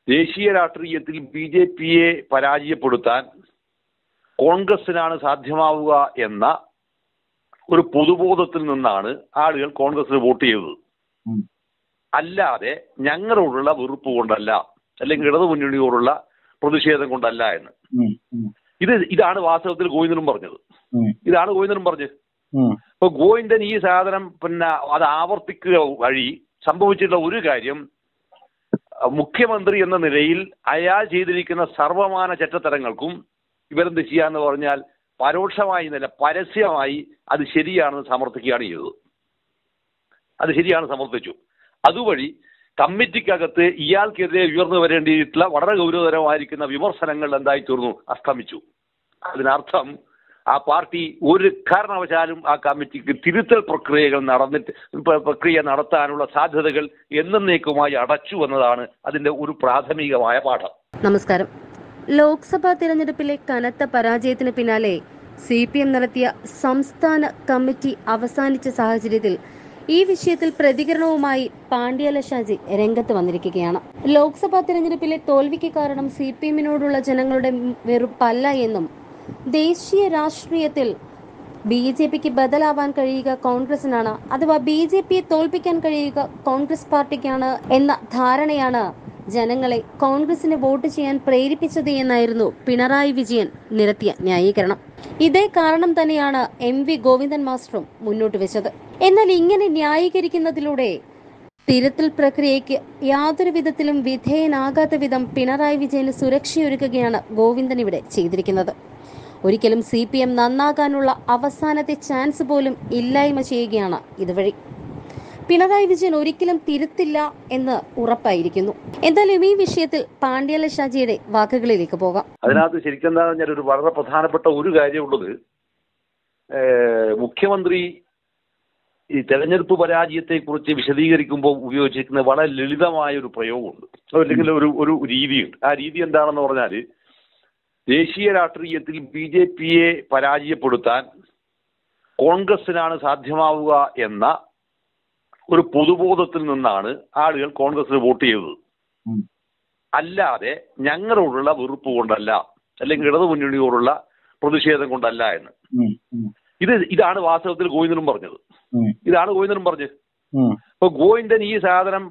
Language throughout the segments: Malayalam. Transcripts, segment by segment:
ദേശീയ രാഷ്ട്രീയത്തിൽ ബി.ജെ.പിയെ പരാജയപ്പെടുത്താൻ കോൺഗ്രസിനാണ് സാധ്യമാവുക എന്ന ഒരു പൊതുബോധത്തിൽ നിന്നാണ് ആളുകൾ കോൺഗ്രസിന് വോട്ട് ചെയ്തത്. അല്ലാതെ ഞങ്ങളോടുള്ള വെറുപ്പ് കൊണ്ടല്ല, അല്ലെങ്കിൽ ഇടതുമുന്നണിയോടുള്ള പ്രതിഷേധം കൊണ്ടല്ല എന്ന്. ഇതാണ് വാസ്തവത്തിൽ ഗോവിന്ദനും പറഞ്ഞത്. അപ്പൊ ഗോവിന്ദൻ ഈ സാധനം അത് ആവർത്തിക്കുക വഴി സംഭവിച്ചിട്ടുള്ള ഒരു കാര്യം, മുഖ്യമന്ത്രി എന്ന നിലയിൽ അയാൾ ചെയ്തിരിക്കുന്ന സർവമാന ചെറ്റത്തരങ്ങൾക്കും ഇവരെന്ത് ചെയ്യാന്ന് പറഞ്ഞാൽ പരോക്ഷമായി എന്നല്ല പരസ്യമായി അത് ശരിയാണെന്ന് സമർത്ഥിച്ചു. അതുവഴി കമ്മിറ്റിക്കകത്ത് ഇയാൾക്കെതിരെ ഉയർന്നു വരേണ്ടിയിട്ടുള്ള വളരെ ഗൗരവതരമായിരിക്കുന്ന വിമർശനങ്ങൾ എന്തായി തീർന്നു, അസ്തമിച്ചു. അതിനർത്ഥം ആ പാർട്ടി ഒരു കാരണവശാലും ആ കമ്മിറ്റിക്ക് തിരുത്തൽ പ്രക്രിയ നടത്താനുള്ള സാധ്യതകൾ എന്നേക്കുമായി അടച്ചു എന്നതാണ് അതിന്റെ ഒരു പ്രാഥമികമായ പാഠം. നമസ്കാരം. ലോക്സഭാ തിരഞ്ഞെടുപ്പിലെ കനത്ത പരാജയത്തിന് പിന്നാലെ CPM നടത്തിയ സംസ്ഥാന കമ്മിറ്റി അവസാനിച്ച സാഹചര്യത്തിൽ ഈ വിഷയത്തിൽ പ്രതികരണവുമായി പാണ്ഡ്യാല ഷാജി രംഗത്ത് വന്നിരിക്കുകയാണ്. ലോക്സഭാ തിരഞ്ഞെടുപ്പിലെ തോൽവിക്ക് കാരണം CPMനോടുള്ള ജനങ്ങളുടെ വെറുപ്പല്ല എന്നും ദേശീയ രാഷ്ട്രീയത്തിൽ BJPക്ക് ബദലാവാൻ കഴിയുക കോൺഗ്രസിനാണ്, അഥവാ BJPയെ തോൽപ്പിക്കാൻ കഴിയുക കോൺഗ്രസ് പാർട്ടിക്കാണ് എന്ന ധാരണയാണ് ജനങ്ങളെ കോൺഗ്രസിന് വോട്ട് ചെയ്യാൻ പ്രേരിപ്പിച്ചത് എന്നായിരുന്നു പിണറായി വിജയൻ നിരത്തിയ ന്യായീകരണം. ഇതേ കാരണം തന്നെയാണ് MV ഗോവിന്ദൻ മാസ്റ്ററും മുന്നോട്ട് വെച്ചത്. എന്നാൽ ഇങ്ങനെ ന്യായീകരിക്കുന്നതിലൂടെ തിരുത്തൽ പ്രക്രിയയ്ക്ക് യാതൊരു വിധത്തിലും വിധേയനാകാത്ത വിധം പിണറായി വിജയന് സുരക്ഷയൊരുക്കുകയാണ് ഗോവിന്ദൻ ഇവിടെ ചെയ്തിരിക്കുന്നത്. ഒരിക്കലും CPM നന്നാകാനുള്ള അവസാനത്തെ ചാൻസ് പോലും ഇല്ലായ്മ ചെയ്യുകയാണ് ഇതുവഴി. പിണറായി വിജയൻ ഒരിക്കലും തിരുത്തില്ല എന്ന് ഉറപ്പായിരിക്കുന്നു. എന്തായാലും ഈ വിഷയത്തിൽ പാണ്ഡ്യാല ഷാജിയുടെ വാക്കുകളിലേക്ക് പോകാം. അതിനകത്ത് ശരിക്കും എന്താ പറഞ്ഞാൽ ഒരു വളരെ പ്രധാനപ്പെട്ട ഒരു കാര്യമുള്ളത്, മുഖ്യമന്ത്രി ഈ തെരഞ്ഞെടുപ്പ് പരാജയത്തെ കുറിച്ച് വിശദീകരിക്കുമ്പോൾ ഉപയോഗിച്ചിരിക്കുന്ന വളരെ ലളിതമായ ഒരു പ്രയോഗമുണ്ട്, അല്ലെങ്കിൽ ഒരു രീതിയുണ്ട്. ആ രീതി എന്താണെന്ന് പറഞ്ഞാൽ, ദേശീയ രാഷ്ട്രീയത്തിൽ ബി.ജെ.പിയെ പരാജയപ്പെടുത്താൻ കോൺഗ്രസിനാണ് സാധ്യമാവുക എന്ന ഒരു പൊതുബോധത്തിൽ നിന്നാണ് ആളുകൾ കോൺഗ്രസിന് വോട്ട് ചെയ്തത്. അല്ലാതെ ഞങ്ങളോടുള്ള വെറുപ്പ് കൊണ്ടല്ല, അല്ലെങ്കിൽ ഇടതുമുന്നണിയോടുള്ള പ്രതിഷേധം കൊണ്ടല്ല എന്ന്. ഇതാണ് വാസ്തവത്തിൽ ഗോവിന്ദനും പറഞ്ഞത്. അപ്പൊ ഗോവിന്ദൻ ഈ സാധനം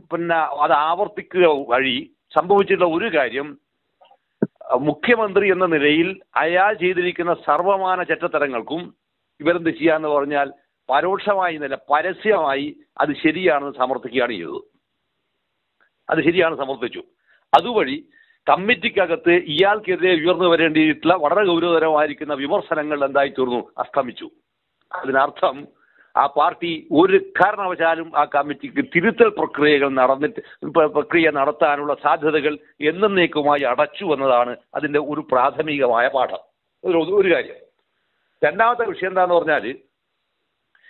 അത് ആവർത്തിക്കുക വഴി സംഭവിച്ചിട്ടുള്ള ഒരു കാര്യം, മുഖ്യമന്ത്രി എന്ന നിലയിൽ അയാൾ ചെയ്തിരിക്കുന്ന സർവമാന ചെറ്റത്തരങ്ങൾക്കും ഇവരെന്ത് ചെയ്യാന്ന് പറഞ്ഞാൽ പരോക്ഷമായി എന്നല്ല പരസ്യമായി അത് ശരിയാണെന്ന് സമർത്ഥിച്ചു. അതുവഴി കമ്മിറ്റിക്കകത്ത് ഇയാൾക്കെതിരെ ഉയർന്നു വരേണ്ടിയിട്ടുള്ള വളരെ ഗൗരവതരമായിരിക്കുന്ന വിമർശനങ്ങൾ എന്തായി തീർന്നു, അസ്തമിച്ചു. അതിനർത്ഥം ആ പാർട്ടി ഒരു കാരണവശാലും ആ കമ്മിറ്റിക്ക് തിരുത്തൽ പ്രക്രിയ നടത്താനുള്ള സാധ്യതകൾ എന്നേക്കുമായി അടച്ചു എന്നതാണ് അതിന്റെ ഒരു പ്രാഥമികമായ പാഠം. ഒരു കാര്യം. രണ്ടാമത്തെ വിഷയം എന്താന്ന് പറഞ്ഞാൽ,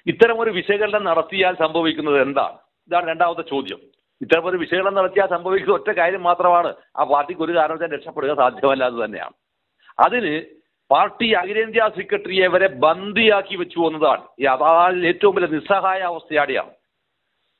ഇത്തരമൊരു വിശകലനം നടത്തിയാൽ സംഭവിക്കുന്നത് എന്താണ്? ഇതാണ് രണ്ടാമത്തെ ചോദ്യം. ഇത്തരമൊരു വിശകലനം നടത്തിയാൽ സംഭവിക്കുന്ന ഒറ്റ കാര്യം മാത്രമാണ്, ആ പാർട്ടിക്ക് ഒരു കാരണവശാലും രക്ഷപ്പെടുക സാധ്യമല്ലാതെ തന്നെയാണ്. അതിന് പാർട്ടി അഖിലേന്ത്യാ സെക്രട്ടറിയെ വരെ ബന്ദിയാക്കി വെച്ചു എന്നതാണ് അതാണ് ഏറ്റവും വലിയ നിസ്സഹായ അവസ്ഥയാടിയാണ്.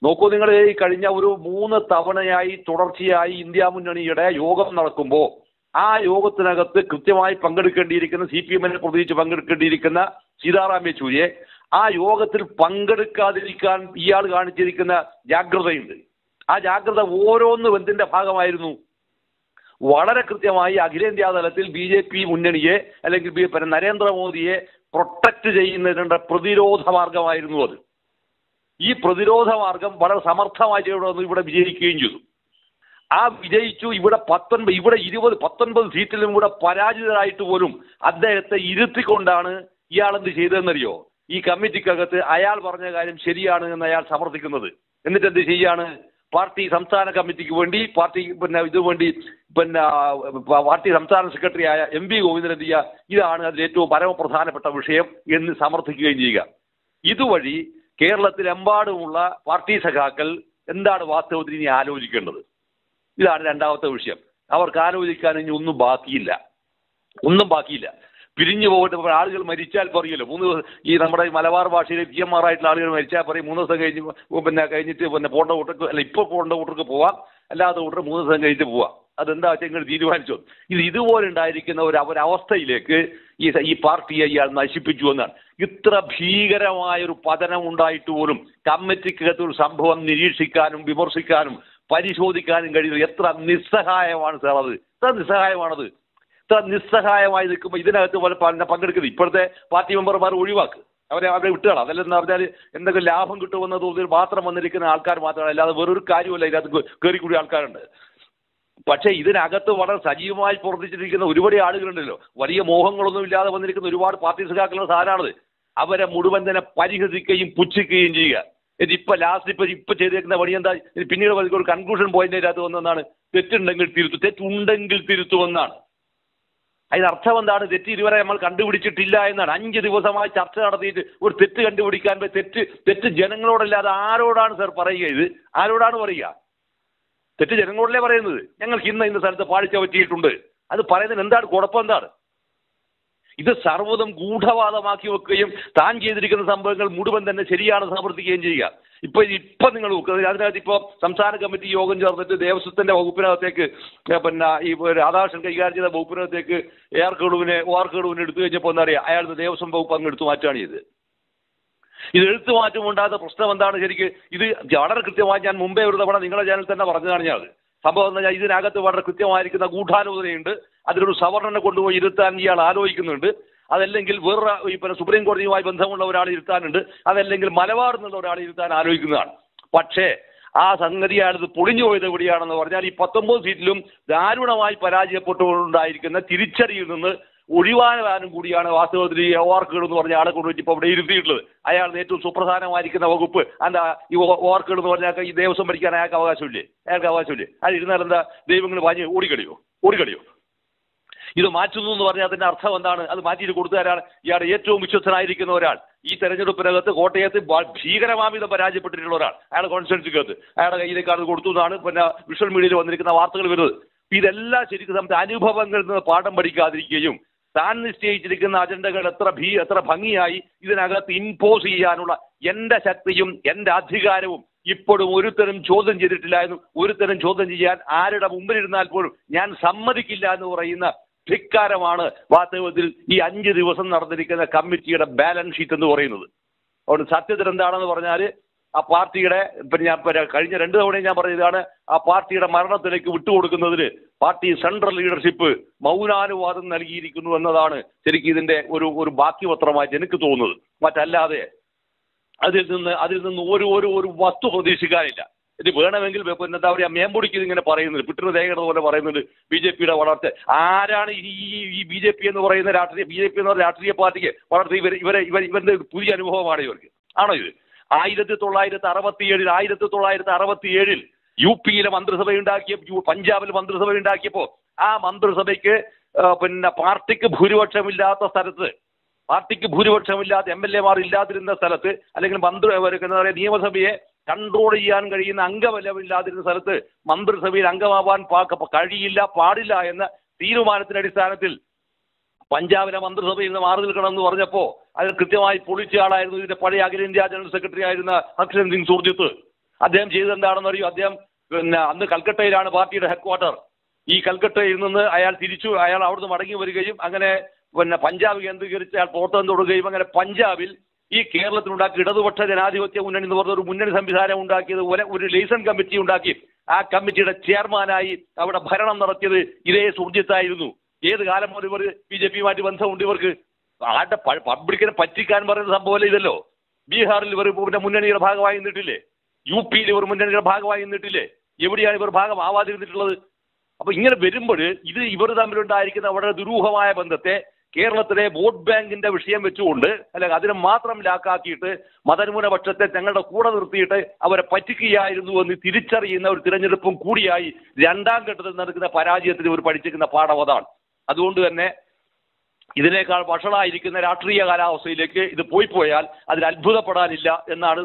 നോക്കൂ, നിങ്ങൾ ഈ കഴിഞ്ഞ ഒരു 3 തവണയായി തുടർച്ചയായി ഇന്ത്യ മുന്നണിയുടെ യോഗം നടക്കുമ്പോൾ ആ യോഗത്തിനകത്ത് കൃത്യമായി പങ്കെടുക്കേണ്ടിയിരിക്കുന്ന CPMനെ പ്രത്യേകിച്ച് പങ്കെടുക്കേണ്ടിയിരിക്കുന്ന സീതാറാം യെച്ചൂരിയെ ആ യോഗത്തിൽ പങ്കെടുക്കാതിരിക്കാൻ ഇയാൾ കാണിച്ചിരിക്കുന്ന ജാഗ്രതയുണ്ട്. ആ ജാഗ്രത ഓരോന്നും എന്തിന്റെ ഭാഗമായിരുന്നു? വളരെ കൃത്യമായി അഖിലേന്ത്യാ തലത്തിൽ BJP മുന്നണിയെ അല്ലെങ്കിൽ നരേന്ദ്രമോദിയെ പ്രൊട്ടക്ട് ചെയ്യുന്നതിനുള്ള പ്രതിരോധ മാർഗമായിരുന്നു അത്. ഈ പ്രതിരോധ മാർഗം വളരെ സമർത്ഥമായി ഇവിടെ വിജയിക്കുകയും ചെയ്തു. ആ വിജയിച്ചു. ഇവിടെ 19 സീറ്റിലും കൂടെ പരാജിതരായിട്ട് പോലും അദ്ദേഹത്തെ ഇരുത്തിക്കൊണ്ടാണ് ഇയാൾ എന്ത് ചെയ്തതെന്നറിയോ? ഈ കമ്മിറ്റിക്കകത്ത് അയാൾ പറഞ്ഞ കാര്യം ശരിയാണ് എന്ന് അയാൾ സമർത്ഥിക്കുന്നത്. എന്നിട്ട് എന്ത് ചെയ്യാണ്? പാർട്ടി സംസ്ഥാന കമ്മിറ്റിക്ക് വേണ്ടി പാർട്ടി സംസ്ഥാന സെക്രട്ടറിയായ MV ഗോവിന്ദൻ എന്ത് ചെയ്യുക? ഇതാണ് അതിൽ ഏറ്റവും പരമപ്രധാനപ്പെട്ട വിഷയം എന്ന് സമർത്ഥിക്കുകയും ചെയ്യുക. ഇതുവഴി കേരളത്തിലെമ്പാടുമുള്ള പാർട്ടി സഖാക്കൾ എന്താണ് വാസ്തവത്തിൽ ഇനി ആലോചിക്കേണ്ടത്? ഇതാണ് രണ്ടാമത്തെ വിഷയം. അവർക്ക് ആലോചിക്കാൻ ഇനി ഒന്നും ബാക്കിയില്ല. പിരിഞ്ഞു പോകട്ടെ. ആളുകൾ മരിച്ചാൽ പറയല്ലോ, 3 ദിവസം ഈ നമ്മുടെ മലബാർ ഭാഷയിൽ GMR ആയിട്ടുള്ള ആളുകൾ മരിച്ചാൽ പറയും 3 ദിവസം കഴിഞ്ഞിട്ട് പോകേണ്ട കൂട്ടർക്ക്, അല്ല ഇപ്പോൾ പോകേണ്ട കൂട്ടർക്ക് പോവാം, അല്ലാത്ത കൂട്ടർ 3 ദിവസം കഴിഞ്ഞിട്ട് പോവാം. അതെന്താ വെച്ചാൽ നിങ്ങൾ തീരുമാനിച്ചോ. ഇതുപോലെ ഉണ്ടായിരിക്കുന്ന ഒരവസ്ഥയിലേക്ക് ഈ പാർട്ടിയെ ഇയാൾ നശിപ്പിച്ചു എന്നാണ്. ഇത്ര ഭീകരമായൊരു പതനം ഉണ്ടായിട്ട് പോലും കമ്മിറ്റിക്കകത്ത് ഒരു സംഭവം നിരീക്ഷിക്കാനും വിമർശിക്കാനും പരിശോധിക്കാനും കഴിയുന്നത് എത്ര നിസ്സഹായമാണ് സാർ. അത് എത്ര നിസ്സഹായമാണത്. ഇത്ര നിസ്സഹായമായി നിൽക്കുമ്പോൾ ഇതിനകത്ത് പങ്കെടുക്കുന്നത് ഇപ്പോഴത്തെ പാർട്ടി മെമ്പർമാർ ഒഴിവാക്ക്, അവരെ വിട്ടുകളാം. അതല്ലെന്ന് പറഞ്ഞാൽ എന്തെങ്കിലും ലാഭം കിട്ടുമെന്ന തോതിൽ മാത്രം വന്നിരിക്കുന്ന ആൾക്കാർ മാത്രമാണ്, അല്ലാതെ വേറൊരു കാര്യമല്ല ഇതിനകത്ത് കയറിക്കൂടിയ ആൾക്കാരുണ്ട്. പക്ഷേ ഇതിനകത്ത് വളരെ സജീവമായി പ്രവർത്തിച്ചിരിക്കുന്ന ഒരുപാട് ആളുകളുണ്ടല്ലോ, വലിയ മോഹങ്ങളൊന്നും ഇല്ലാതെ വന്നിരിക്കുന്ന ഒരുപാട് പാർട്ടി സഖാക്കളുടെ സാധനമാണത്. അവരെ മുഴുവൻ തന്നെ പരിഹസിക്കുകയും പുച്ഛിക്കുകയും ചെയ്യുക. ഇപ്പൊ ലാസ്റ്റ് ഇപ്പൊ ചെയ്തേക്കുന്ന പണി എന്താ, പിന്നീട് ഒരു കൺക്ലൂഷൻ പോയിന്റിന്റെ അകത്ത് വന്നെന്നാണ് തെറ്റുണ്ടെങ്കിൽ തിരുത്തുമെന്നാണ്. അതിനർത്ഥം എന്താണ്? തെറ്റ് ഇതുവരെ നമ്മൾ കണ്ടുപിടിച്ചിട്ടില്ല എന്നാണ്. 5 ദിവസമായി ചർച്ച നടത്തിയിട്ട് ഒരു തെറ്റ് കണ്ടുപിടിക്കാൻ തെറ്റ് ജനങ്ങളോടല്ലാതെ ആരോടാണ് സാർ പറയുക? ഇത് ആരോടാണ് പറയുക? തെറ്റ് ജനങ്ങളോടല്ലേ പറയുന്നത്. ഞങ്ങൾക്ക് ഇന്ന സ്ഥലത്ത് പാളിച്ച പറ്റിയിട്ടുണ്ട്. അത് പറയുന്നതിന് എന്താണ് കുഴപ്പം? എന്താണ് ഇത്? സർവ്വതും ഗൂഢവാദമാക്കി വെക്കുകയും താൻ ചെയ്തിരിക്കുന്ന സംഭവങ്ങൾ മുഴുവൻ തന്നെ ശരിയാണ് സമർത്ഥിക്കുകയും ചെയ്യുക. ഇപ്പൊ നിങ്ങൾ അതിനകത്ത് ഇപ്പോൾ സംസ്ഥാന കമ്മിറ്റി യോഗം ചേർന്നിട്ട് ദേവസ്വത്തിന്റെ വകുപ്പിനകത്തേക്ക് ഈ രാധാകൃഷ്ണൻ കൈകാര്യം ചെയ്ത വകുപ്പിനകത്തേക്ക് OR കേളുവിനെ എടുത്തു കഴിഞ്ഞപ്പോൾ എന്താ പറയുക, അയാൾ ദേവസ്വം വകുപ്പ് അങ്ങ് എടുത്തു മാറ്റുകയാണ് ചെയ്തത്. ഇത് എടുത്തു മാറ്റമുണ്ടാകുന്ന പ്രശ്നം എന്താണ് ശരിക്ക്? ഇത് വളരെ കൃത്യമായി ഞാൻ മുമ്പേ ഒരു തവണ നിങ്ങളുടെ ചാനൽ തന്നെ പറഞ്ഞതാണ്. ഞാൻ സംഭവം എന്ന് പറഞ്ഞാൽ ഇതിനകത്ത് വളരെ കൃത്യമായിരിക്കുന്ന ഗൂഢാലോചനയുണ്ട്. അതിലൊരു സവർണനെ കൊണ്ടുപോയി ഇരുത്താൻ ഇയാൾ ആലോചിക്കുന്നുണ്ട്. അതല്ലെങ്കിൽ വേറെ സുപ്രീം കോടതിയുമായി ബന്ധമുള്ള ഒരാൾ ഇരുത്താനുണ്ട്. അതല്ലെങ്കിൽ മലബാർ എന്നുള്ള ഒരാൾ ഇരുത്താൻ ആലോചിക്കുന്നതാണ്. പക്ഷേ ആ സംഗതി അയാളത് പൊളിഞ്ഞു പോയത് എവിടെയാണെന്ന് പറഞ്ഞാൽ ഈ 19 സീറ്റിലും ദാരുണമായി പരാജയപ്പെട്ടുകൊണ്ടുണ്ടായിരിക്കുന്ന തിരിച്ചടിയിൽ നിന്ന് ഒഴിവാകാനും കൂടിയാണ് വാസ്തവത്തിൽ ഈ OR കേളു എന്ന് പറഞ്ഞ ആളെ കൊണ്ടുപോയിട്ട് ഇപ്പോൾ ഇവിടെ ഇരുത്തിയിട്ടുള്ളത്. അയാൾ ഏറ്റവും സുപ്രധാനമായിരിക്കുന്ന വകുപ്പ് എന്താ? ഈ OR കേളു എന്ന് പറഞ്ഞാൽ ഈ ദേവസ്വം ഭരിക്കാൻ അയാൾക്ക് അവകാശമില്ലേ? അയാൾ ഇരുന്നാൽ എന്താ ദൈവങ്ങൾ പാഞ്ഞ് ഓടിക്കളിയോ? ഇത് മാറ്റുന്നു എന്ന് പറഞ്ഞാൽ അതിന്റെ അർത്ഥം എന്താണ്? അത് മാറ്റിയിട്ട് കൊടുത്തുകാരാണ് ഇയാളുടെ ഏറ്റവും വിശ്വസ്തനായിരിക്കുന്ന ഒരാൾ. ഈ തെരഞ്ഞെടുപ്പിനകത്ത് കോട്ടയത്ത് ഭീകരമാവിധം പരാജയപ്പെട്ടിട്ടുള്ള ഒരാൾ, അയാളുടെ കോൺസ്റ്റിറ്റ്യുവൻസിക്കകത്ത് അയാളുടെ കയ്യിലേക്ക് അത് കൊടുത്തു എന്നാണ് വിഷ്വൽ മീഡിയയിൽ വന്നിരിക്കുന്ന വാർത്തകൾ വരുന്നത്. ഇതെല്ലാം ശരിക്കും നമുക്ക് അനുഭവങ്ങളിൽ നിന്ന് പാഠം പഠിക്കാതിരിക്കുകയും താൻ നിശ്ചയിച്ചിരിക്കുന്ന അജണ്ടകൾ എത്ര ഭംഗിയായി ഇതിനകത്ത് ഇമ്പോസ് ചെയ്യാനുള്ള എന്റെ ശക്തിയും എന്റെ അധികാരവും ഇപ്പോഴും ഒരുത്തരും ചോദ്യം ചെയ്തിട്ടില്ല എന്നും ഒരുത്തരും ചോദ്യം ചെയ്യാൻ ആരുടെ മുമ്പിലിരുന്നാൽ പോലും ഞാൻ സമ്മതിക്കില്ല എന്ന് പറയുന്ന ധിക്കാരമാണ് വാസ്തവത്തിൽ ഈ 5 ദിവസം നടന്നിരിക്കുന്ന കമ്മിറ്റിയുടെ ബാലൻസ് ഷീറ്റ് എന്ന് പറയുന്നത്. അതുകൊണ്ട് സത്യത്തിൽ എന്താണെന്ന് പറഞ്ഞാൽ ആ പാർട്ടിയുടെ ഞാൻ കഴിഞ്ഞ 2 തവണയും ഞാൻ പറഞ്ഞതാണ്, ആ പാർട്ടിയുടെ മരണത്തിലേക്ക് വിട്ടുകൊടുക്കുന്നതിന് പാർട്ടി സെൻട്രൽ ലീഡർഷിപ്പ് മൗനാനുവാദം നൽകിയിരിക്കുന്നു എന്നതാണ് ശരിക്കും ഇതിന്റെ ഒരു ബാക്കി പത്രമായിട്ട് എനിക്ക് തോന്നുന്നത്. മറ്റല്ലാതെ അതിൽ നിന്ന് ഒരു വസ്തു പ്രതീക്ഷിക്കാനില്ല. ഇത് വേണമെങ്കിൽ എന്താ പറയുക, മേമ്പൊടിക്ക് ഇങ്ങനെ പറയുന്നത് പിട്ടുന്ന തേങ്ങ പോലെ പറയുന്നുണ്ട് BJP-യുടെ വളർച്ച. ആരാണ് ഈ BJP എന്ന് പറയുന്ന രാഷ്ട്രീയ പാർട്ടിക്ക് വളർച്ച? ഇവരുടെ പുതിയ അനുഭവമാണ് ഇവർക്ക്. ആണോ ഇത്? 1967 UP-യിലെ പഞ്ചാബിൽ മന്ത്രിസഭ ഉണ്ടാക്കിയപ്പോൾ ആ മന്ത്രിസഭയ്ക്ക് പാർട്ടിക്ക് ഭൂരിപക്ഷമില്ലാത്ത സ്ഥലത്ത്, പാർട്ടിക്ക് ഭൂരിപക്ഷമില്ലാത്ത MLA-മാർ ഇല്ലാതിരുന്ന സ്ഥലത്ത്, അല്ലെങ്കിൽ നിയമസഭയെ കൺട്രോൾ ചെയ്യാൻ കഴിയുന്ന അംഗബലമില്ലാതിരുന്ന സ്ഥലത്ത് മന്ത്രിസഭയിൽ അംഗമാവാൻ പാടില്ല എന്ന തീരുമാനത്തിന്റെ അടിസ്ഥാനത്തിൽ പഞ്ചാബിലെ മന്ത്രിസഭയിൽ നിന്ന് മാറി നിൽക്കണമെന്ന് പറഞ്ഞപ്പോൾ അതിൽ കൃത്യമായി പൊളിച്ച ആളായിരുന്നു ഇതിന്റെ പഴയ അഖിലേന്ത്യാ ജനറൽ സെക്രട്ടറി ആയിരുന്ന ഹർഷൻ സിംഗ് സുർജിത്ത്. അദ്ദേഹം ചെയ്തെന്താണെന്ന് അറിയൂ? അദ്ദേഹം അന്ന് കൽക്കട്ടയിലാണ് പാർട്ടിയുടെ ഹെഡ്ക്വാർട്ടർ. ഈ കൽക്കട്ടയിൽ നിന്ന് അയാൾ അവിടുന്ന് മടങ്ങി വരികയും അങ്ങനെ പഞ്ചാബ് കേന്ദ്രീകരിച്ച് അയാൾ പ്രവർത്തനം തുടങ്ങുകയും അങ്ങനെ പഞ്ചാബിൽ ഈ കേരളത്തിലുണ്ടാക്കി ഇടതുപക്ഷ ജനാധിപത്യ മുന്നണി എന്ന് പറഞ്ഞ ഒരു മുന്നണി സംവിധാനം ഉണ്ടാക്കിയത് പോലെ ഒരു ലൈസൺ കമ്മിറ്റി ഉണ്ടാക്കി ആ കമ്മിറ്റിയുടെ ചെയർമാനായി അവിടെ ഭരണം നടത്തിയത് ഇതേ സുർജിത്തായിരുന്നു. ഏത് കാലം മുതൽ ഇവർ BJP-യുമായിട്ട് ബന്ധമുണ്ട് ഇവർക്ക്? ആരുടെ പബ്ലിക്കിനെ പറ്റിക്കാൻ പറയുന്ന സംഭവമല്ലേ ഇതല്ലോ. ബീഹാറിൽ ഇവർ മുന്നണിയുടെ ഭാഗമായി നിന്നിട്ടില്ലേ? UP-യിൽ ഇവർ മുന്നണിയുടെ ഭാഗമായി നിന്നിട്ടില്ലേ? എവിടെയാണ് ഇവർ ഭാഗമാവാതിരുന്നിട്ടുള്ളത്? അപ്പൊ ഇങ്ങനെ വരുമ്പോൾ ഇവർ തമ്മിലുണ്ടായിരിക്കുന്ന വളരെ ദുരൂഹമായ ബന്ധത്തെ കേരളത്തിലെ വോട്ട് ബാങ്കിന്റെ വിഷയം വെച്ചുകൊണ്ട് അല്ലെങ്കിൽ അതിനെ മാത്രം ലാക്കാക്കിയിട്ട് മതന്യൂനപക്ഷത്തെ ഞങ്ങളുടെ കൂടെ നിർത്തിയിട്ട് അവരെ പറ്റിക്കുകയായിരുന്നു എന്ന് തിരിച്ചറിയുന്ന ഒരു തിരഞ്ഞെടുപ്പും കൂടിയായി 2ാം ഘട്ടത്തിൽ നടക്കുന്ന പരാജയത്തിന് ഇവർ പഠിച്ചിരിക്കുന്ന പാഠം അതാണ്. അതുകൊണ്ട് തന്നെ ഇതിനേക്കാൾ വഷളായിരിക്കുന്ന രാഷ്ട്രീയ കാലാവസ്ഥയിലേക്ക് ഇത് പോയാൽ അതിൽ അത്ഭുതപ്പെടാനില്ല എന്നാണ്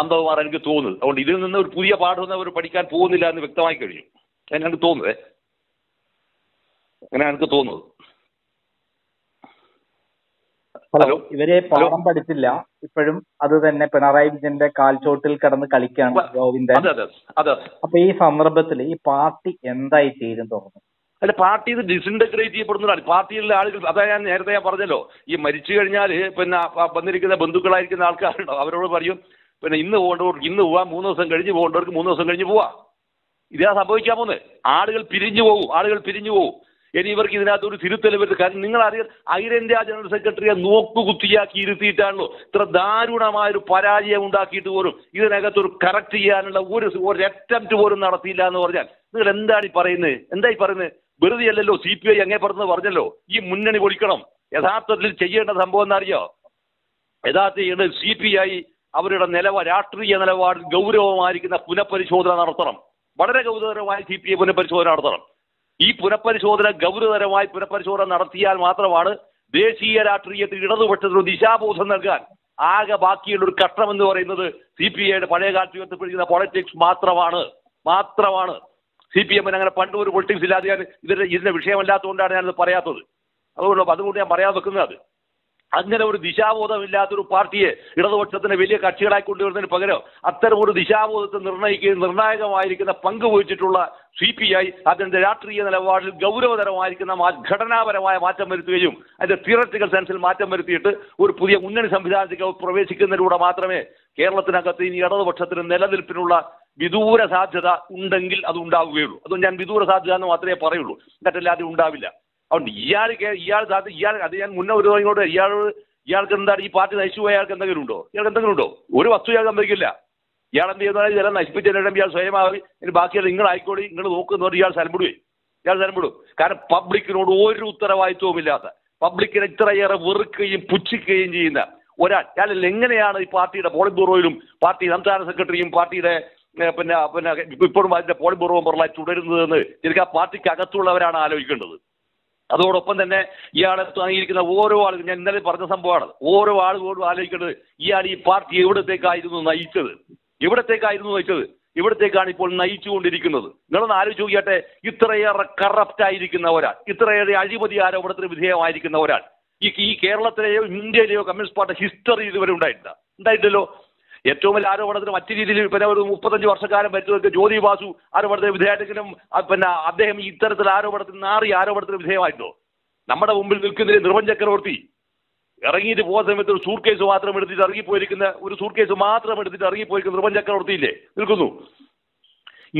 അന്തകുമാർ എനിക്ക് തോന്നുന്നത്. അതുകൊണ്ട് ഇതിൽ നിന്ന് ഒരു പുതിയ പാഠമൊന്നും അവർ പഠിക്കാൻ പോകുന്നില്ല എന്ന് വ്യക്തമായി കഴിഞ്ഞു. എനിക്ക് തോന്നുന്നത് അങ്ങനെ എനിക്ക് തോന്നുന്നത്. ഹലോ, ഇവരെ പാഠം പഠിച്ചില്ല, ഇപ്പോഴും അത് തന്നെ പിണറായി വിജയന്റെ കാൽച്ചോട്ടിൽ കിടന്ന് കളിക്കാണ് ഗോവിന്ദൻ. അപ്പൊ ഈ സന്ദർഭത്തിൽ ഈ പാർട്ടി എന്തായി തീരും തോന്നുന്നു? അല്ല, പാർട്ടി ഇത് ഡിസിൻറ്റഗ്രേറ്റ് ചെയ്യപ്പെടുന്നതാണ്. പാർട്ടിയിലെ ആളുകൾ, അതായത് ഞാൻ നേരത്തെ പറഞ്ഞല്ലോ, ഈ മരിച്ചു കഴിഞ്ഞാൽ പിന്നെ വന്നിരിക്കുന്ന ബന്ധുക്കളായിരിക്കുന്ന ആൾക്കാരുണ്ടോ, അവരോട് പറയും പിന്നെ ഇന്ന് പോകേണ്ടവർക്ക് ഇന്ന് പോവാം, 3 ദിവസം കഴിഞ്ഞ് പോകേണ്ടവർക്ക് 3 ദിവസം കഴിഞ്ഞ് പോവാം. ഇതാ സംഭവിക്കാൻ പോകുന്നത്. ആളുകൾ പിരിഞ്ഞു പോകും. ഇനി ഇവർക്ക് ഇതിനകത്തൊരു തിരുത്തൽ വരുന്നത്. കാരണം നിങ്ങളറിയാം, അഖിലേന്ത്യാ ജനറൽ സെക്രട്ടറിയെ നോക്കുകുത്തിയാക്കി ഇരുത്തിയിട്ടാണല്ലോ ഇത്ര ദാരുണമായൊരു പരാജയം ഉണ്ടാക്കിയിട്ട് പോലും ഇതിനകത്തൊരു കറക്റ്റ് ചെയ്യാനുള്ള ഒരു അറ്റംപ്റ്റ് പോലും നടത്തിയില്ല എന്ന് പറഞ്ഞാൽ നിങ്ങൾ എന്തായി പറയുന്നത്? വെറുതെ അല്ലല്ലോ CPI അങ്ങേ പറഞ്ഞല്ലോ ഈ മുന്നണി പൊളിക്കണം. യഥാർത്ഥത്തിൽ ചെയ്യേണ്ട സംഭവം എന്നറിയോ? യഥാർത്ഥത്തിൽ CPI അവരുടെ രാഷ്ട്രീയ നിലപാടിൽ ഗൗരവമായിരിക്കുന്ന പുനഃപരിശോധന നടത്തണം. വളരെ ഗൗരവമായി CPI പുനഃപരിശോധന നടത്തണം. ഈ ഗൗരവതരമായി പുനഃപരിശോധന നടത്തിയാൽ മാത്രമാണ് ദേശീയ രാഷ്ട്രീയത്തിൽ ഇടതുപക്ഷത്തിന് ദിശാബോധം നൽകാൻ ആകെ ബാക്കിയുള്ള ഒരു കഷ്ടം എന്ന് പറയുന്നത് CPIയുടെ പഴയ കാലത്ത് ഉയർത്തപ്പെട്ടിരിക്കുന്ന പൊളിറ്റിക്സ് മാത്രമാണ്. CPM അങ്ങനെ പണ്ട് ഒരു പൊളിറ്റിക്സ് ഇല്ലാതെ ഇതിന്റെ വിഷയമല്ലാത്തതുകൊണ്ടാണ് ഞാനത് പറയാത്തത്. അതുകൊണ്ട് ഞാൻ പറയാൻ വെക്കുന്നത് അങ്ങനെ ഒരു ദിശാബോധമില്ലാത്തൊരു പാർട്ടിയെ ഇടതുപക്ഷത്തിന് വലിയ കക്ഷികളായി കൊണ്ടുവരുന്നതിന് പകരം അത്തരം ഒരു ദിശാബോധത്തെ നിർണായകമായിരിക്കുന്ന പങ്ക് വഹിച്ചിട്ടുള്ള CPI അതിന്റെ രാഷ്ട്രീയ നിലപാടിൽ ഗൗരവതരമായിരിക്കുന്ന ഘടനാപരമായ മാറ്റം വരുത്തുകയും അതിന്റെ തിയററ്റിക്കൽ സെൻസിൽ മാറ്റം വരുത്തിയിട്ട് ഒരു പുതിയ മുന്നണി സംവിധാനത്തിലേക്ക് പ്രവേശിക്കുന്നതിലൂടെ മാത്രമേ കേരളത്തിനകത്ത് ഇനി ഇടതുപക്ഷത്തിന് നിലനിൽപ്പിനുള്ള വിദൂര സാധ്യത ഉണ്ടെങ്കിൽ അത് ഉണ്ടാവുകയുള്ളൂ. അതുകൊണ്ട് ഞാൻ വിദൂര സാധ്യത എന്ന് മാത്രമേ പറയുള്ളൂ, മറ്റല്ലാതെ ഉണ്ടാവില്ല. അതുകൊണ്ട് ഇയാൾ അത് ഞാൻ മുന്നേ ഒരു ഇങ്ങോട്ട് ഇയാൾക്ക് എന്താണ് ഈ പാർട്ടി നയിച്ചു പോയ അയാൾക്ക് എന്തെങ്കിലും ഉണ്ടോ? ഒരു വസ്തു ഇയാൾ സംഭവിക്കില്ല. ഇയാൾ എന്ത് ചെയ്യുന്ന ഇതെല്ലാം നശിപ്പിച്ചതിനും ഇയാൾ സ്വയമാവി ഇനി ബാക്കിയുള്ള നിങ്ങൾ ആയിക്കോളി, നിങ്ങൾ നോക്കുന്നവർ ഇയാൾ സ്ഥലം വിടും. കാരണം പബ്ലിക്കിനോട് ഒരു ഉത്തരവാദിത്വവും ഇല്ലാത്ത, പബ്ലിക്കിനെ ഇത്രയേറെ വെറുക്കുകയും പുച്ഛിക്കുകയും ചെയ്യുന്ന ഒരാൾ എങ്ങനെയാണ് ഈ പാർട്ടിയുടെ പോളിറ്റ് ബ്യൂറോയിലും പാർട്ടി സംസ്ഥാന സെക്രട്ടറിയും പാർട്ടിയുടെ പിന്നെ ഇപ്പോഴും അതിന്റെ പോളിറ്റ് ബ്യൂറോ മെമ്പറായി തുടരുന്നതെന്ന് ശരിക്കും ആ പാർട്ടിക്ക് അകത്തുള്ളവരാണ് ആലോചിക്കേണ്ടത്. അതോടൊപ്പം തന്നെ ഇയാളെ താങ്ങിയിരിക്കുന്ന ഓരോ ആളും, ഞാൻ ഇന്നലെ പറഞ്ഞ സംഭവമാണ്, ഓരോ ആളുകളോടും ആലോചിക്കേണ്ടത് ഇയാൾ ഈ പാർട്ടി എവിടത്തേക്കായിരുന്നു നയിച്ചത്, എവിടത്തേക്കാണ് ഇപ്പോൾ നയിച്ചുകൊണ്ടിരിക്കുന്നത്. നിങ്ങളൊന്ന് ആലോചിച്ച് നോക്കിയാട്ടെ. ഇത്രയേറെ കറപ്റ്റ് ആയിരിക്കുന്ന ഒരാൾ, ഇത്രയേറെ അഴിമതി ആരോപണത്തിന് വിധേയമായിരിക്കുന്ന ഒരാൾ ഈ കേരളത്തിലെയോ ഇന്ത്യയിലെയോ കമ്മ്യൂണിസ്റ്റ് പാർട്ടി ഹിസ്റ്ററി ഇതുവരെ ഉണ്ടായിട്ടില്ലല്ലോ. ഏറ്റവും വലിയ ആരോപണത്തിന് മറ്റു രീതിയിൽ പിന്നെ ഒരു 35 വർഷക്കാലം പറ്റുമെങ്കിൽ ജ്യോതി ബാസു ആരോപണത്തിന് വിധേയമായിട്ടെങ്കിലും പിന്നെ അദ്ദേഹം ഇത്തരത്തിൽ ആരോപണത്തിന് വിധേയമായിട്ടോ? നമ്മുടെ മുമ്പിൽ നിൽക്കുന്നതിന് നിർവൻ ചക്രവർത്തി ഇറങ്ങിയിട്ട് പോകുന്ന സമയത്ത് ഒരു സൂട്ട്കേസ് മാത്രം എടുത്തിട്ട് ഇറങ്ങിപ്പോയിരിക്കുന്ന നിർവൻ ചക്രവർത്തി ഇല്ലേ നിൽക്കുന്നു.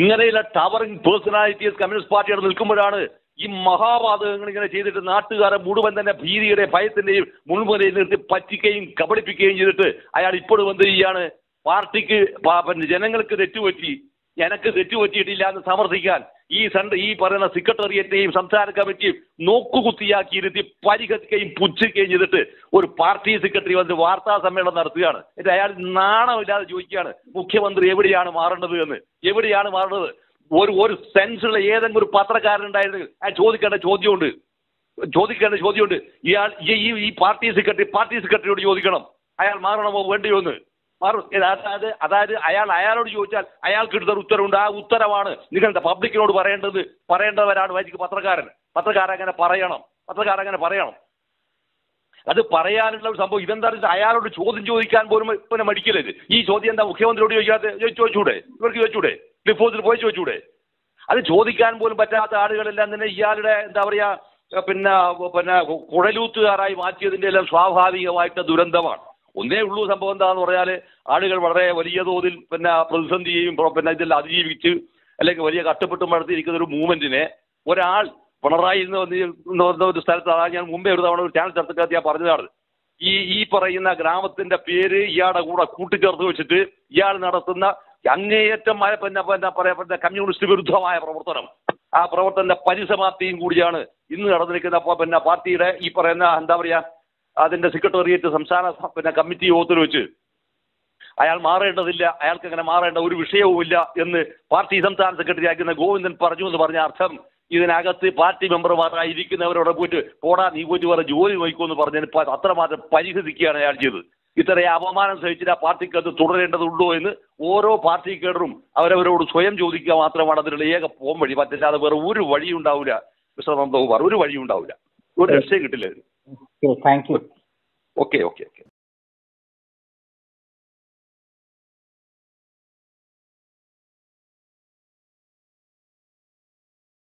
ഇങ്ങനെയുള്ള ടവറിംഗ് പേഴ്സണാലിറ്റീസ് കമ്മ്യൂണിസ്റ്റ് പാർട്ടിയോട് നിൽക്കുമ്പോഴാണ് ഈ മഹാപാതകങ്ങൾ ഇങ്ങനെ ചെയ്തിട്ട് നാട്ടുകാരെ മുഴുവൻ തന്നെ ഭീതിയുടെ ഭയത്തിന്റെയും മുൾമുനയിൽ നിർത്തി പറ്റിക്കുകയും കബളിപ്പിക്കുകയും ചെയ്തിട്ട് അയാൾ ഇപ്പോഴും എന്ത് ചെയ്യാണ്? പാർട്ടിക്ക് ജനങ്ങൾക്ക് എനിക്ക് തെറ്റുപറ്റിയിട്ടില്ല എന്ന് സമർത്ഥിക്കാൻ ഈ പറയുന്ന സെക്രട്ടേറിയറ്റിനെയും സംസ്ഥാന കമ്മിറ്റിയും നോക്കുകുത്തിയാക്കി ഇരുത്തി പരിഹരിക്കുകയും പുച്ഛിക്കുകയും ചെയ്തിട്ട് ഒരു പാർട്ടി സെക്രട്ടറി വന്ന് വാർത്താ സമ്മേളനം നടത്തുകയാണ്. എന്നിട്ട് അയാൾ നാണമില്ലാതെ ചോദിക്കുകയാണ് മുഖ്യമന്ത്രി എവിടെയാണ് മാറേണ്ടത് എന്ന്. ഒരു സെൻസുള്ള ഏതെങ്കിലും ഒരു പത്രക്കാരനുണ്ടായിരുന്നെങ്കിൽ അയാൾ ചോദിക്കേണ്ട ചോദ്യമുണ്ട്. ഇയാൾ ഈ പാർട്ടി സെക്രട്ടറിയോട് ചോദിക്കണം, അയാൾ മാറണമോ വേണ്ടിയോ എന്ന്. അതായത് അയാളോട് ചോദിച്ചാൽ അയാൾക്ക് എടുത്തൊരു ഉത്തരവുണ്ട്. ആ ഉത്തരവാണ് നിങ്ങളുടെ പബ്ലിക്കിനോട് പറയേണ്ടവരാണ് പത്രക്കാരങ്ങനെ പറയണം. അത് പറയാനുള്ള ഒരു സംഭവം ഇതെന്താ വെച്ചാൽ അയാളോട് ചോദ്യം ചോദിക്കാൻ പോലും പിന്നെ മടിക്കരുത്. ഈ ചോദ്യം എന്താ മുഖ്യമന്ത്രിയോട് ചോദിച്ചൂടെ? ഇവർക്ക് ചോദിച്ചൂടെ? ഡിപ്പോസിറ്റ് പോയി ചോദിച്ചൂടെ? അത് ചോദിക്കാൻ പോലും പറ്റാത്ത ആളുകളെല്ലാം തന്നെ ഇയാളുടെ എന്താ പറയാ പിന്നെ കുഴലൂത്തുകാരായി മാറ്റിയതിന്റെ എല്ലാം സ്വാഭാവികമായിട്ട് ദുരന്തമാണ്. ഒന്നേ ഉള്ളൂ സംഭവം എന്താന്ന് പറഞ്ഞാൽ ആളുകൾ വളരെ വലിയ തോതിൽ പിന്നെ പ്രതിസന്ധിയെയും പിന്നെ ഇതെല്ലാം അതിജീവിച്ച് അല്ലെങ്കിൽ വലിയ കഷ്ടപ്പെട്ടും നടത്തിയിരിക്കുന്ന ഒരു മൂവ്മെന്റിനെ ഒരാൾ പിണറായി എന്ന് പറഞ്ഞ ഒരു സ്ഥലത്ത്, അതായത് ഞാൻ മുമ്പേ ഒരു തവണ ഒരു ചാനൽ ചർച്ചക്കകത്ത് ഞാൻ പറഞ്ഞതാണ്, ഈ പറയുന്ന ഗ്രാമത്തിന്റെ പേര് ഇയാളുടെ കൂടെ കൂട്ടിച്ചേർത്ത് വെച്ചിട്ട് ഇയാൾ നടത്തുന്ന അങ്ങേയറ്റം പറയപ്പെട്ട കമ്മ്യൂണിസ്റ്റ് വിരുദ്ധമായ പ്രവർത്തനം, ആ പ്രവർത്തനത്തിന്റെ പരിസമാപ്തിയും കൂടിയാണ് ഇന്ന് നടന്നിരിക്കുന്ന പിന്നെ പാർട്ടിയുടെ ഈ പറയുന്ന എന്താ പറയാ അതിന്റെ സെക്രട്ടേറിയറ്റ് സംസ്ഥാന കമ്മിറ്റി യോഗത്തിൽ വെച്ച് അയാൾ മാറേണ്ടതില്ല, അയാൾക്ക് അങ്ങനെ മാറേണ്ട ഒരു വിഷയവുമില്ല എന്ന് പാർട്ടി സംസ്ഥാന സെക്രട്ടറി ആക്കുന്ന ഗോവിന്ദൻ പറഞ്ഞു എന്ന് പറഞ്ഞ അർത്ഥം ഇതിനകത്ത് പാർട്ടി മെമ്പർമാരായിരിക്കുന്നവരോട് പോയിട്ട് പോടാ നീ പോയിട്ട് വേറെ ജോലി നോക്കുമെന്ന് പറഞ്ഞതിന് അത്രമാത്രം പരിഹസിക്കുകയാണ് അയാൾ ചെയ്തത്. ഇത്രയും അപമാനം സഹിച്ചിട്ട് ആ പാർട്ടിക്കകത്ത് തുടരേണ്ടതുണ്ടോ എന്ന് ഓരോ പാർട്ടി കേഡറും അവരവരോട് സ്വയം ചോദിക്കുക മാത്രമാണ് അതിനുള്ള ഏക പോംവഴി. മറ്റല്ലാതെ വേറെ ഒരു വഴിയും ഉണ്ടാവില്ല. മിസ്റ്റർ നന്ദകുമാർ, ഒരു വഴിയും ഉണ്ടാവില്ല, ഒരു രക്ഷയും കിട്ടില്ല. Thank you. Okay okay okay.